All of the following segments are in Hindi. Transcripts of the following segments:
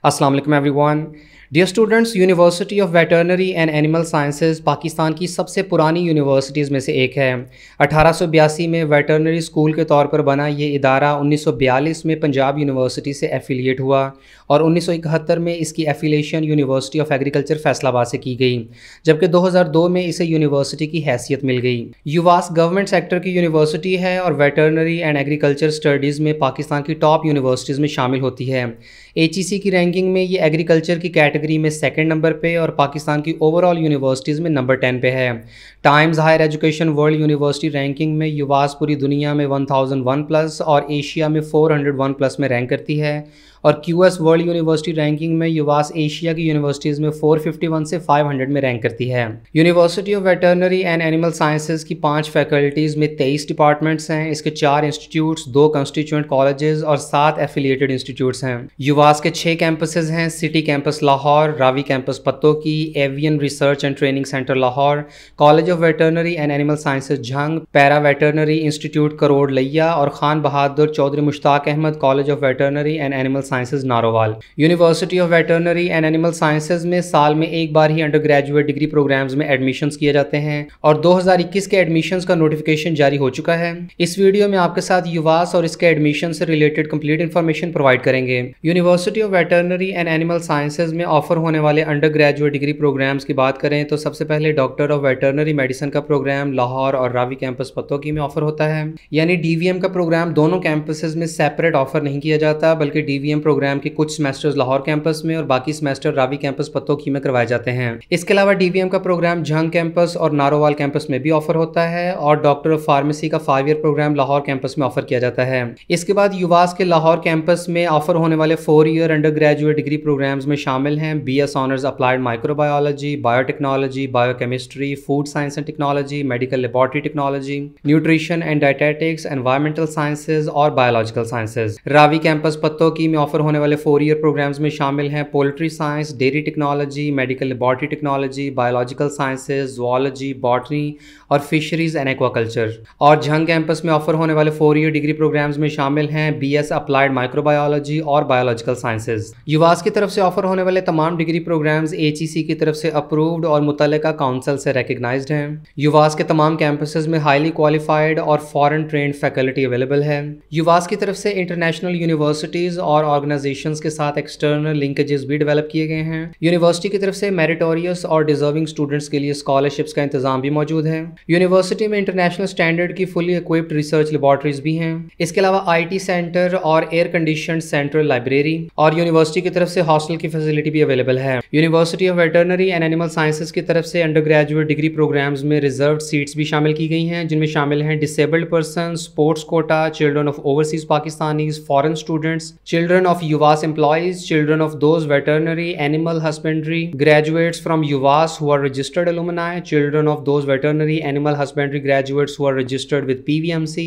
अस्सलाम वालेकुम everyone. Dear students, university of veterinary and animal sciences Pakistan की सबसे पुरानी यूनिवर्सिटीज़ में से एक है। 1882 में वेटरनरी स्कूल के तौर पर बना ये इदारा 1942 में पंजाब यूनिवर्सिटी से एफिलिएट हुआ और 1971 में इसकी affiliation university of agriculture Faisalabad से की गई, जबकि 2002 में इसे यूनिवर्सिटी की हैसियत मिल गई। यूवास गवर्नमेंट सेक्टर की यूनिवर्सिटी है और वेटरनरी एंड एग्रीकल्चर स्टडीज़ में पाकिस्तान की टॉप यूनिवर्सिटीज़ में शामिल होती है। HEC की रैंकिंग में ये एग्रीकल्चर की कैटेगरी में सेकंड नंबर पे और पाकिस्तान की ओवरऑल यूनिवर्सिटीज़ में नंबर 10 पे है। Times Higher Education World University Ranking में यूवास पूरी दुनिया में 1001 प्लस और एशिया में 401 प्लस में रैंक करती है और QS वर्ल्ड यूनिवर्सिटी रैंकिंग में यूवास एशिया की यूनिवर्सिटीज़ में 451 से 500 में रैंक करती है। University of veterinary and animal sciences की 5 फैकल्टीज़ में 23 डिपार्टमेंट्स हैं। इसके 4 इंस्टीट्यूट्स, 2 कंस्टिट्यूएंट कॉलेजेस और 7 एफिलिएटेड इंस्टीट्यूट्स हैं। यूवास के 6 कैंपसेस हैं: city campus Lahore, Ravi campus Pattoki, avian research and training centre Lahore, college of veterinary and animal sciences Jhang, para veterinary institute Karor Layyah और Khan Bahadur Chaudhry Mushtaq Ahmad college of veterinary and animal sciences Narowal. University of veterinary and animal sciences में साल में एक बार ही अंडर ग्रेजुएट डिग्री प्रोग्राम्स में एडमिशन्स किए जाते हैं और 2021 के एडमिशन्स का नोटिफिकेशन जारी हो चुका है। इस वीडियो में आपके साथ यूवास और इसके एडमिशन से रिलेटेड कंप्लीट इन्फॉर्मेशन प्रोवाइड करेंगे। University of veterinary and animal sciences में ऑफर होने वाले अंडर ग्रेजुएट डिग्री प्रोग्राम्स की बात करें तो सबसे पहले डॉक्टर ऑफ वेटरनरी मेडिसिन का प्रोग्राम लाहौर और रावी कैंपस पत्तोकी में ऑफर होता है। यानी DVM का प्रोग्राम दोनों कैंपसेस में सेपरेट ऑफर नहीं किया जाता, बल्कि DVM प्रोग्राम के कुछ सेमेस्टर्स लाहौर कैंपस में और बाकी सेमेस्टर रावी कैंपस पत्तोकी में करवाए जाते हैं। इसके अलावा DVM का प्रोग्राम झंग कैंपस और नारोवाल कैंपस में भी ऑफर होता है और डॉक्टर ऑफ फार्मेसी का 5 ईयर प्रोग्राम लाहौर कैंपस में ऑफर किया जाता है। इसके बाद यूवास के लाहौर कैंपस में ऑफर होने वाले 4 year under graduate degree programmes में शामिल हैं BS honours applied microbiology, biotechnology, biochemistry, food science and technology, medical laboratory technology, nutrition and dietetics, environmental sciences और biological sciences. Ravi campus Pattoki में ऑफर होने वाले 4 ईयर प्रोग्राम्स में शामिल हैं poultry science, dairy technology, medical laboratory technology, biological sciences, zoology, botany और फिशरीज एंड एक्वाकल्चर। और झंग कैंपस में ऑफर होने वाले 4 ईयर डिग्री प्रोग्राम्स में शामिल हैं BS अप्लाइड माइक्रोबायोलॉजी और बायोलॉजिकल साइंसेज। यूवास की तरफ से ऑफर होने वाले तमाम डिग्री प्रोग्राम्स HEC की तरफ से अप्रूव्ड और मुतल्लिका काउंसिल से रिकग्नाइज्ड हैं। यूवास के तमाम कैंपसेस में हाईली क्वालिफाइड और फॉरेन ट्रेंड फैकल्टी अवेलेबल है। यूवास की तरफ से इंटरनेशनल यूनिवर्सिटीज़ और ऑर्गेनाइजेशंस के साथ एक्सटर्नल लिंकेजेस भी डेवलप किए गए हैं। यूनिवर्सिटी की तरफ से मेरिटोरियस और डिजर्विंग स्टूडेंट्स के लिए स्कॉलरशिप्स का इंतजाम भी मौजूद है। यूनिवर्सिटी में इंटरनेशनल स्टैंडर्ड की फुली इक्विप्ड रिसर्च लेबोरेटरीज भी हैं। इसके अलावा IT सेंटर और एयर कंडीशनड सेंट्रल लाइब्रेरी और यूनिवर्सिटी की तरफ से हॉस्टल की फैसिलिटी भी अवेलेबल है। University of veterinary and animal sciences की तरफ से अंडर ग्रेजुएट डिग्री प्रोग्राम्स में रिजर्व सीट्स भी शामिल की गई हैं, जिनमें शामिल हैं disabled person, sports quota, children of overseas Pakistanis, foreign students, children of यूवास employees, children of those veterinary animal husbandry graduates from UVAS who are registered alumni, children of those veterinary animal husbandry graduates who are registered with PVMC,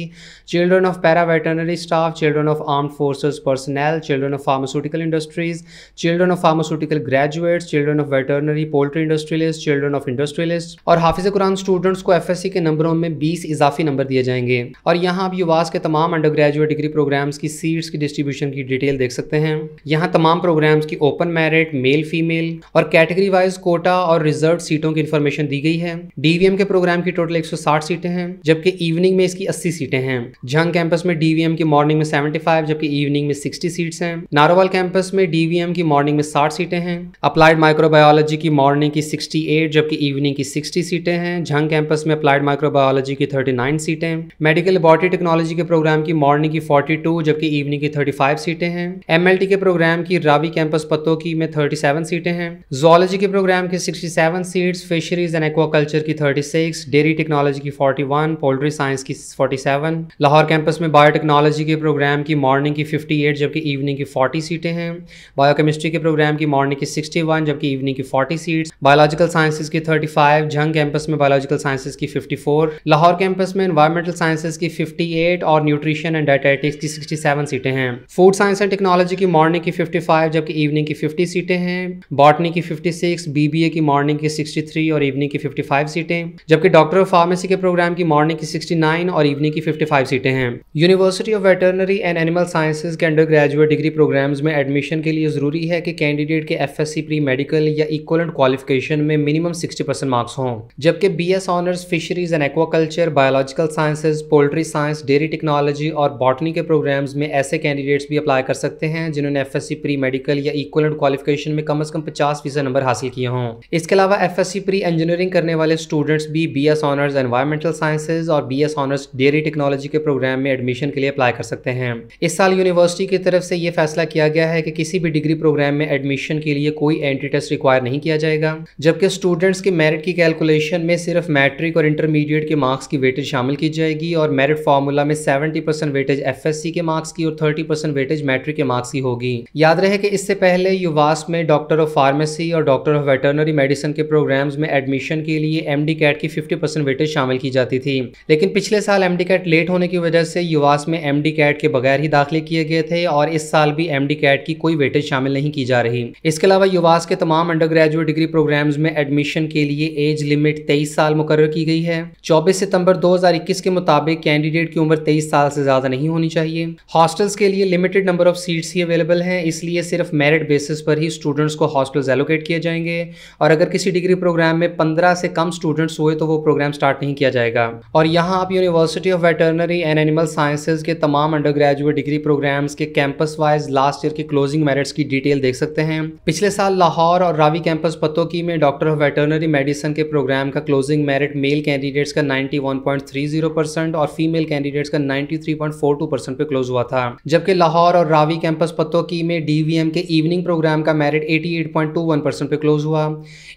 children of para-veterinary staff, children of armed forces personnel, children of pharmaceutical industries, children of pharmaceutical graduates, children of veterinary poultry industrialists, children of industrialists। और हाफिज़ कुरान स्टूडेंट्स को FSC के नंबरों में 20 इजाफी नंबर दिए जाएंगे। और यहाँ आप यूवास के तमाम अंडर ग्रेजुएट डिग्री प्रोग्राम्स की सीट्स की डिस्ट्रीब्यूशन की डिटेल देख सकते हैं। यहाँ तमाम प्रोग्राम्स की ओपन मेरिट, मेल फीमेल और कैटेगरी वाइज कोटा और रिजर्व सीटों की इन्फॉर्मेशन दी गई है। DVM के प्रोग्राम की टोटल 160 सीटें हैं, जबकि इवनिंग में इसकी 80 सीटें हैं। झंग कैंपस में DVM की मॉर्निंग में 75 जबकि इवनिंग में 60 सीट्स हैं। नारोवाल कैंपस में DVM की मॉर्निंग में 60 सीटें हैं। अप्लाइड माइक्रोबायोलॉजी की मॉर्निंग की 68 जबकि इवनिंग की 60 सीटें हैं। झंग कैंपस में अप्लाइड माइक्रोबायोलॉजी की 39 सीटें, मेडिकल लेबोरेटरी टेक्नोलॉजी के प्रोग्राम की मॉर्निंग की 42 जबकि इवनिंग की 35 सीटें हैं। MLT के प्रोग्राम की रावी कैंपस पत्तोकी में 37 सीटें हैं। ज़ूलॉजी के प्रोग्राम की 67 सीट्स, फिशरीज एंड एक्वाकल्चर की 36, डेयरी टेक्नोलॉजी की 41, पोल्ट्री साइंस की 47। लाहौर कैंपस में बायोटेक्नोलॉजी के प्रोग्राम की मॉर्निंग की 58 जबकि इवनिंग की 40 सीटें हैं। बायोकेमिस्ट्री के प्रोग्राम की मॉर्निंग की 61 जबकि इवनिंग की 40 सीट्स। बायोलॉजिकल साइंसेज की 35, झंग कैंपस में बायोलॉजिकल साइंसेज की 54, लाहौर कैंपस में एनवायरमेंटल साइंसेज की 58 और न्यूट्रिशन एंड डायटेटिक्स की 67 सीटें हैं। फूड साइंस एंड टेक्नोलॉजी की मॉर्निंग की 55 जबकि इवनिंग की 50 सीटें हैं। बॉटनी की 56, बीबीए की मॉर्निंग की 63 और इवनिंग की 55 सीटें, जबकि डॉक्टर ऑफ फार्मेसी के प्रोग्राम की मॉर्निंग की 69 और इवनिंग की 55 सीटें हैं। University of veterinary and animal sciences के अंडर ग्रेजुएट डिग्री प्रोग्राम्स में एडमिशन के लिए ज़रूरी है कि कैंडिडेट के एफएससी प्री मेडिकल या इक्वलेंट क्वालिफिकेशन में मिनिमम 60% मार्क्स हों, जबकि BS honours fisheries and aquaculture, biological sciences, poultry science, dairy technology और बॉटनी के प्रोग्राम्स में ऐसे कैंडिडेट्स भी अप्लाई कर सकते हैं जिन्होंने एफएससी प्री मेडिकल या इक्वलेंट क्वालिफिकेशन में कम से कम 50% नंबर हासिल किए हों। इसके अलावा एफएससी प्री इंजीनियरिंग करने वाले स्टूडेंट्स भी बीएस ऑनर्स एनवायरमेंटल साइंसेज और बीएस ऑनर्स डेयरी टेक्नोलॉजी के प्रोग्राम में एडमिशन के लिए अप्लाई कर सकते हैं। इस साल यूनिवर्सिटी की तरफ से यह फैसला किया गया है कि किसी भी डिग्री प्रोग्राम में एडमिशन के लिए कोई एंट्री टेस्ट रिक्वायर नहीं किया जाएगा, जबकि स्टूडेंट्स के मेरिट की कैलकुलेशन में सिर्फ मैट्रिक और इंटरमीडिएट के मार्क्स की वेटेज शामिल की जाएगी और मेरिट फार्मूला में 70% वेटेज एफएससी के मार्क्स की और 30% वेटेज मैट्रिक के मार्क्स की होगी। याद रहे कि इससे पहले यूवास में डॉक्टर ऑफ फार्मेसी और डॉक्टर ऑफ वेटरनरी मेडिसिन के प्रोग्राम्स में एडमिशन के लिए एमडी कैट की 50% वेटेज शामिल की जाती थी, लेकिन पिछले साल एमडी कैट लेट होने की वजह से यूवास में एमडी कैट के बगैर ही दाखिले किए गए थे और इस साल भी एमडी कैट की कोई वेटेज शामिल नहीं की जा रही। इसके अलावा यूवास के तमाम अंडर ग्रेजुएट डिग्री प्रोग्राम्स में एडमिशन के लिए एज लिमिट 23 साल मुकर्रर की गई है। 24 सितंबर 2021 के मुताबिक कैंडिडेट की उम्र 23 साल से ज्यादा नहीं होनी चाहिए। हॉस्टल्स के लिए limited number of seats he available हैं, इसलिए सिर्फ मेरिट बेसिस पर ही स्टूडेंट्स को हॉस्टल्स एलोकेट किए जाएंगे और अगर किसी डिग्री प्रोग्राम में 15 से कम स्टूडेंट्स हुए तो वो प्रोग्राम स्टार्ट नहीं किया जाएगा। और यहाँ आप university of veterinary and animal sciences के तमाम अंडर ग्रेजुएट डिग्री प्रोग्राम्स के कैंपस वाइज लास्ट ईयर के क्लोजिंग मेरिट्स की डिटेल देख सकते हैं। पिछले साल लाहौर और रावी कैंपस पतोकी में डॉक्टर ऑफ वेटरनरी मेडिसिन के प्रोग्राम का क्लोजिंग मेरिट मेल कैंडिडेट्स का 91.30% और फीमेल कैंडिडेट्स का 93.42% पे क्लोज हुआ था, जबकि लाहौर और रावी कैंपस पतोकी में डीवीएम के इवनिंग प्रोग्राम का मेरिट 88.21% पे क्लोज हुआ।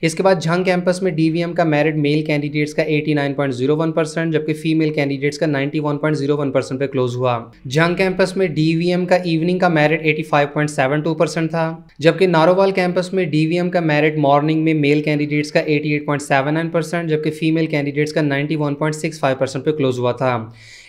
इसके बाद झंग कैंपस में डीवीएम का मेरिट मेल कैंडिडेट्स का 89.01% जबकि फीमेल कैंडिडेट्स का 91.01% पे क्लोज हुआ। झंग कैंपस में डीवीएम का इवनिंग का मेरिट 85.72% था, जबकि नारोवाल कैंपस में डीवीएम का मेरिट मॉर्निंग में मेल कैंडिडेट्स का 88.79% जबकि फीमेल कैंडिडेट्स का 91.65% पे क्लोज हुआ था।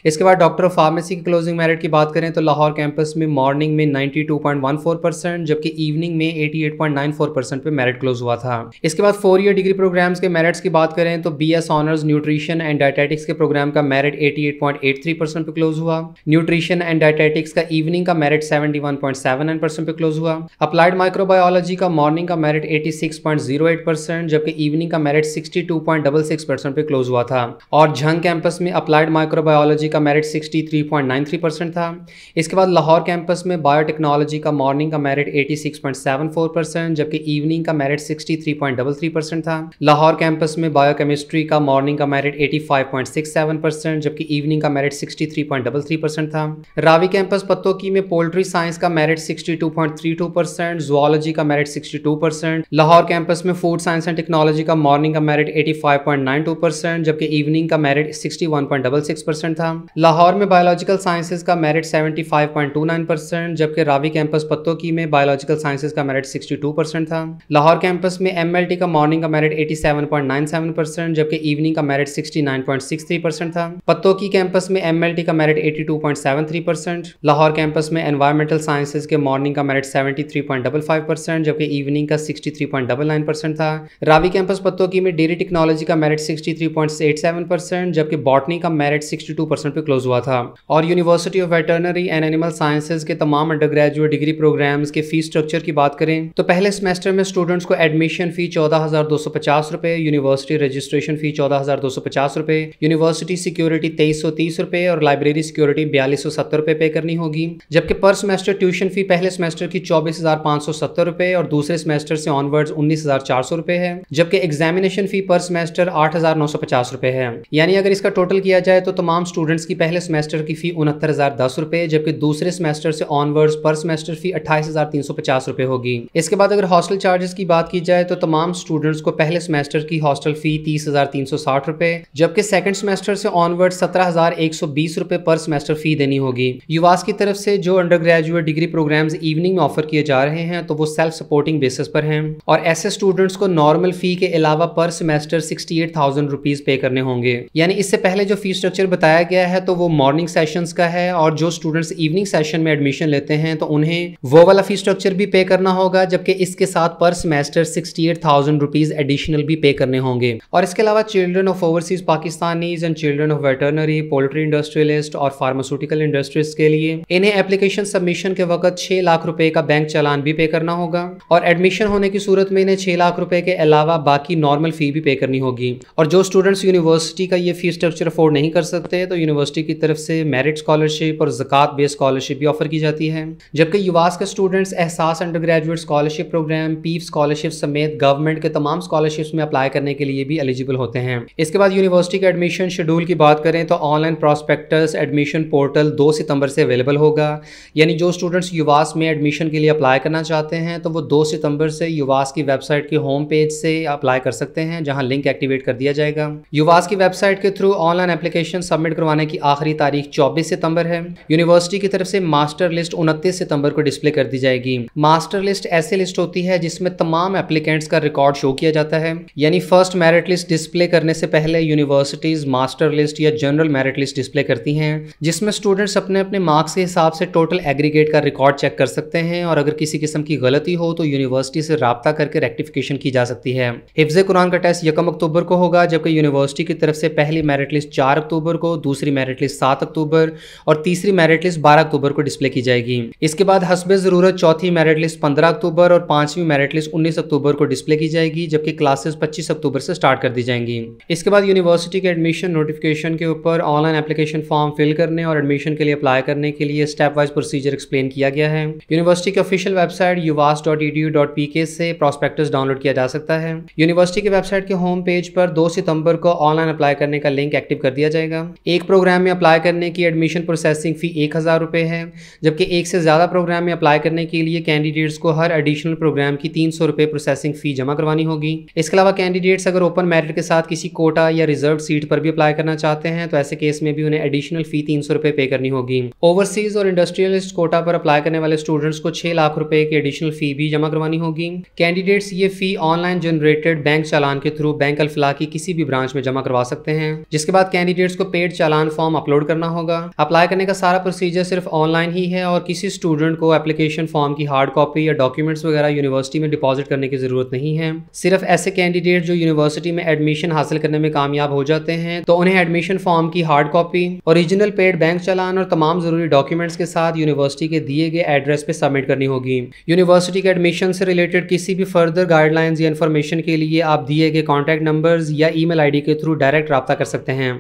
इसके बाद डॉक्टर ऑफ फार्मेसी की क्लोजिंग मेरिट की बात करें तो लाहौर कैंपस में मॉर्निंग में 92.14% जबकि इवनिंग में 88.94% पे मेरिट क्लोज हुआ था। इसके बाद 4 ईयर डिग्री प्रोग्राम्स के मेरिट्स की बात करें तो BS honours nutrition and dietetics के प्रोग्राम का मेरिट 88.83% पे क्लोज हुआ। न्यूट्रिशन एंड डायटेटिक्स का इवनिंग का मेरिट 71.79% पे क्लोज हुआ। अप्लाइड माइक्रोबायोलॉजी का मॉर्निंग का मेरिट 86.08% जबकि इवनिंग का मेरिट 62.66% पे क्लोज हुआ था। और झंग कैंपस में अप्लाइड माइक्रोबायोलॉजी का मेरिट 63.93% था। इसके बाद लाहौर कैंपस में बायोटेक्नोलॉजी का मॉर्निंग का मेरिट 86.74% जबकि इवनिंग का मेरिट 63.33% था। लाहौर कैंपस में बायोकेमिस्ट्री का मॉर्निंग का मेरिट 85.67% जबकि इवनिंग का मेरिट 63.33% था। रावी कैंपस पतोकी में पोल्ट्री साइंस का मेरिट 62.32%, ज़ूलॉजी का मेरिट 62%। लाहौर कैंपस में फूड साइंस एंड टेक्नोलॉजी का मॉर्निंग का मेरिट 85.92% जबकि इवनिंग का मेरिट 61.66% था। लाहौर में बायोलॉजिकल साइंसेज का मेरिट 75.29% जबकि रावी कैंपस पतोकी में बायोलॉजिकल साइंसेज का मेरिट 62% था। लाहौर कैंपस में एमएलटी का मॉर्निंग का मेरिट 87.97% जबकि इवनिंग का मेरिट 69.63% था। पतोकी कैंपस में एमएलटी का मेरिट 82.73%। लाहौर कैंपस में एनवायरमेंटल साइंसेज के मॉर्निंग का मेरिट 73.55% जबकि इवनिंग का 63.99% था। रावी कैंपस पतोकी में डेयरी टेक्नोलॉजी का मेरिट 63.87% जबकि बॉटनी का मेरिट 62% पे क्लोज हुआ था। और university of veterinary and animal sciences के तमाम अंडर ग्रेजुएट डिग्री प्रोग्राम्स के फीस स्ट्रक्चर की बात करें तो पहले सेमेस्टर में स्टूडेंट्स को एडमिशन फी 14,250 रुपए, यूनिवर्सिटी रजिस्ट्रेशन फी 14,250 रुपए, यूनिवर्सिटी सिक्योरिटी 2330 रुपए और लाइब्रेरी सिक्योरिटी 4270 रुपए पे करनी होगी, जबकि पर सेमेस्टर ट्यूशन फी पहले सेमेस्टर की 24,570 रुपए और दूसरे सेमेस्टर से ऑनवर्ड्स 19,400 रुपए है, जबकि एग्जामिनेशन फी पर सेमेस्टर 8,950 रुपए है। यानी अगर इसका टोटल किया जाए तो तमाम स्टूडेंट्स की पहले सेमेस्टर की फी 69,010 रुपए जबकि दूसरे सेमेस्टर से ऑनवर्ड्स पर सेमेस्टर फी 28,350 रुपए होगी। इसके बाद अगर हॉस्टल चार्जेस की बात की जाए तो तमाम स्टूडेंट्स को पहले सेमेस्टर की हॉस्टल फी 30,360 रुपए जबकि सेकंड सेमेस्टर से ऑनवर्ड 17,120 रुपए पर सेमेस्टर फी देनी होगी। युवास की तरफ से जो under graduate degree programmes evening में ऑफर किए जा रहे हैं तो वो सेल्फ सपोर्टिंग बेसिस पर हैं और ऐसे स्टूडेंट्स को नॉर्मल फी के अलावा पर सेमेस्टर 68,000 रुपीज पे करने होंगे। यानी इससे पहले जो फी स्ट्रक्चर बताया गया है तो वो मॉर्निंग सेशंस का है और जो स्टूडेंट्स इवनिंग सेशन में एडमिशन लेते लेते हैं तो उन्हें वो वाला फी स्ट्रक्चर भी पे करना होगा, जबकि इसके साथ पर सेमेस्टर 68,000 रुपीज एडिशनल भी पे करने होंगे। और इसके अलावा children of overseas Pakistanis and children of veterinary, poultry industrialist और फार्मास्यूटिकल इंडस्ट्रीज के लिए इन्हें एप्लीकेशन सबमिशन के वक्त 6 लाख रुपए का बैंक चालान भी पे करना होगा। और एडमिशन होने की सूरत में इन्हें 6 लाख रुपए के अलावा बाकी नॉर्मल फी भी पे करनी होगी। और जो स्टूडेंट्स यूनिवर्सिटी का ये फी स्ट्रक्चर अफोर्ड नहीं कर सकते तो यूनिवर्सिटी की तरफ से मेरिट स्कॉलरशिप और ज़कात बेस्ड स्कॉलरशिप भी ऑफर की जाती है। जबकि युवास के students Ehsaas undergraduate scholarship program, PEEF scholarship समेत गवर्नमेंट के तमाम स्कॉलरशिप्स में अप्लाई करने के लिए भी एलिजिबल होते हैं। इसके बाद यूनिवर्सिटी के एडमिशन शेड्यूल की बात करें तो ऑनलाइन प्रॉस्पेक्टस एडमिशन पोर्टल 2 सितंबर से अवेलेबल होगा। यानी जो स्टूडेंट्स युवास में एडमिशन के लिए अप्लाई करना चाहते हैं तो वो 2 सितंबर से युवास की वेबसाइट के होम पेज से अप्लाई कर सकते हैं, जहां लिंक एक्टिवेट कर दिया जाएगा। युवास की वेबसाइट के थ्रू ऑनलाइन एप्लीकेशन सबमिट करवाने की आखिरी तारीख 24 सितंबर है। यूनिवर्सिटी की तरफ से मास्टर लिस्ट 29 सितंबर को डिस्प्ले कर दी जाएगी। मास्टर लिस्ट ऐसी लिस्ट होती है जिसमें तमाम एप्लीकेंट्स का रिकॉर्ड शो किया जाता है। यानी फर्स्ट मेरिट लिस्ट डिस्प्ले करने से पहले यूनिवर्सिटीज मास्टर लिस्ट या जनरल मेरिट लिस्ट डिस्प्ले करती हैं, जिसमें स्टूडेंट्स अपने अपने मार्क्स के हिसाब से टोटल एग्रीगेट का रिकॉर्ड चेक कर सकते हैं और अगर किसी किस्म की गलती हो तो यूनिवर्सिटी से राब्ता करके रेक्टिफिकेशन की जा सकती है। हिफ्ज़ कुरान का टेस्ट 1 अक्टूबर को होगा, जबकि यूनिवर्सिटी की तरफ से पहली मेरिट लिस्ट 4 अक्टूबर को, दूसरी मेरिट लिस्ट 7 अक्टूबर और तीसरी मेरिट लिस्ट 12 अक्टूबर को डिस्प्ले की जाएगी। इसके बाद हस्बे ज़रूरत चौथी मेरिट लिस्ट 15 अक्टूबर और 5वीं मेरिट लिस्ट 19 अक्टूबर को डिस्प्ले की जाएगी, जबकि क्लासेस 25 अक्टूबर से स्टार्ट कर दी जाएंगी। इसके बाद यूनिवर्सिटी के एडमिशन नोटिफिकेशन के ऊपर ऑनलाइन एप्लीकेशन फॉर्म फिल करने और एडमिशन के लिए अप्लाई करने के लिए स्टेप वाइज प्रोसीजर एक्सप्लेन किया गया है। यूनिवर्सिटी की ऑफिशियल वेबसाइट uvas.edu.pk से प्रॉस्पेक्टस डाउनलोड किया जा सकता है। यूनिवर्सिटी की वेबसाइट के होम पेज पर 2 सितंबर को ऑनलाइन अप्लाई करने का लिंक एक्टिव कर दिया जाएगा। एक प्रोग्राम में अप्लाई करने की एडमिशन प्रोसेसिंग फी 1000 रुपये है, जबकि एक से ज़्यादा प्रोग्राम में अप्लाई करने के लिए कैंडिडेट्स को हर एडिशनल प्रोग्राम की 300 रुपये प्रोसेसिंग फी जमा करवानी होगी। इसके अलावा कैंडिडेट्स अगर ओपन मेरिट के साथ किसी कोटा या रिजर्व सीट पर भी अप्लाई करना चाहते हैं तो ऐसे केस में भी उन्हें एडिशनल फी 300 रुपये पे करनी होगी। ओवरसीज और इंडस्ट्रियलिस्ट कोटा पर अप्लाई करने वाले स्टूडेंट्स को 6 लाख रुपए की एडिशनल फी भी जमा करवानी होगी। कैंडिडेट्स ये फी ऑनलाइन जनरेटेड बैंक चालान के थ्रू बैंक अल-फलाह की किसी भी ब्रांच में जमा करवा सकते हैं, जिसके बाद कैंडिडेट्स को पेड चालान फॉर्म अपलोड करना होगा। अप्लाई करने का सारा प्रोसीजर सिर्फ ऑनलाइन ही है और किसी स्टूडेंट को एप्लीकेशन फॉर्म की हार्ड कॉपी या डॉक्यूमेंट्स वगैरह यूनिवर्सिटी में डिपॉजिट करने की जरूरत नहीं है। सिर्फ ऐसे कैंडिडेट जो यूनिवर्सिटी में एडमिशन हासिल करने में कामयाब हो जाते हैं तो उन्हें एडमिशन फॉर्म की hard copy, original paid bank चालान और तमाम जरूरी डॉक्यूमेंट्स के साथ यूनिवर्सिटी के दिए गए एड्रेस पे सबमिट करनी होगी। यूनिवर्सिटी के एडमिशन से रिलेटेड किसी भी फर्दर गाइडलाइंस या इन्फॉर्मेशन के लिए आप दिए गए कॉन्टैक्ट नंबर्स या ईमेल आईडी के थ्रू डायरेक्ट रब्ता कर सकते हैं।